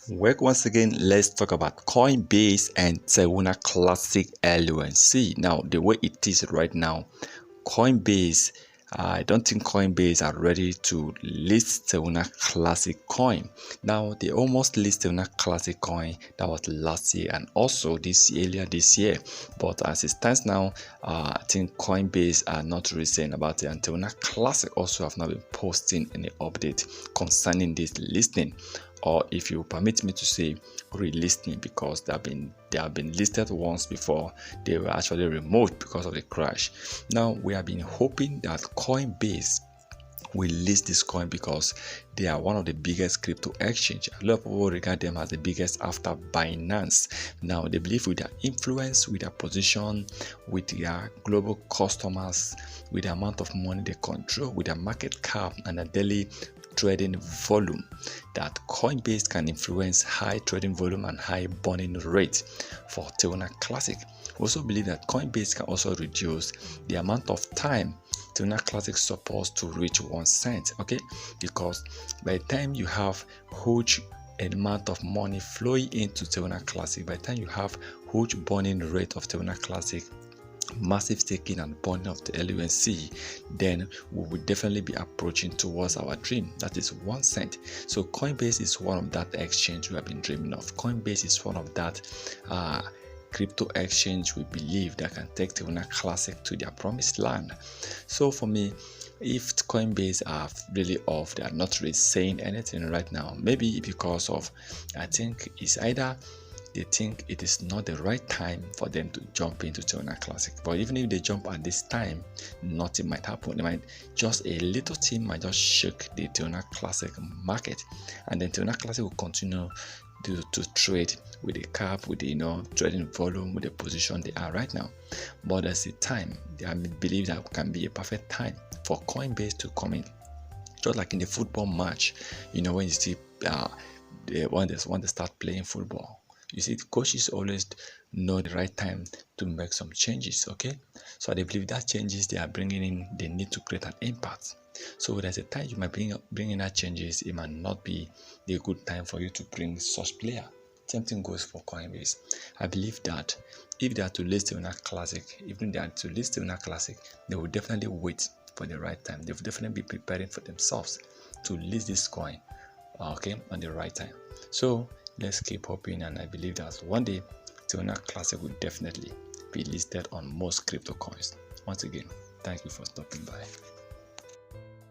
Welcome once again. Let's talk about Coinbase and Teguna Classic LUNC. Now, the way it is right now, Coinbase, I don't think Coinbase are ready to list Teguna Classic coin. Now, they almost listed Teguna Classic coin that was last year and also earlier this year. But as it stands now, I think Coinbase are not really saying about it. And Teguna Classic also have not been posting any update concerning this listing. Or if you permit me to say relisting, because they have been listed once before. They were actually removed because of the crash. Now we have been hoping that Coinbase will list this coin because they are one of the biggest crypto exchange. A lot of people regard them as the biggest after Binance. Now they believe with their influence, with their position, with their global customers, with the amount of money they control, with their market cap and a daily trading volume, that Coinbase can influence high trading volume and high burning rate for Teguna Classic. We also believe that Coinbase can also reduce the amount of time Teguna Classic is supposed to reach 1 cent, okay? Because by the time you have huge amount of money flowing into Teguna Classic, by the time you have huge burning rate of Teguna Classic, massive staking and burning of the LUNC, then we will definitely be approaching towards our dream, that is 1 cent. So Coinbase is one of that exchange we have been dreaming of. Coinbase is one of that crypto exchange we believe that can take Teguna Classic to their promised land. So for me, if Coinbase are really off, they are not really saying anything right now, maybe because of, I think it's either they think it is not the right time for them to jump into Teguna Classic. But even if they jump at this time, nothing might happen. They might just, a little thing might just shake the Teguna Classic market, and then Teguna Classic will continue to trade with the cap, with the trading volume, with the position they are right now. But there's a time, I believe that can be a perfect time for Coinbase to come in, just like in the football match. When you see when they start playing football, you see, the coaches always know the right time to make some changes, okay? So I believe that changes they are bringing in, they need to create an impact. So there's a time you might bring in that changes, it might not be the good time for you to bring such player. Same thing goes for Coinbase. I believe that if they are to list Teguna Classic, even they are to list Teguna Classic, they will definitely wait for the right time. They will definitely be preparing for themselves to list this coin, okay, on the right time. So let's keep hoping, and I believe that one day Teguna Classic will definitely be listed on most crypto coins. Once again, thank you for stopping by.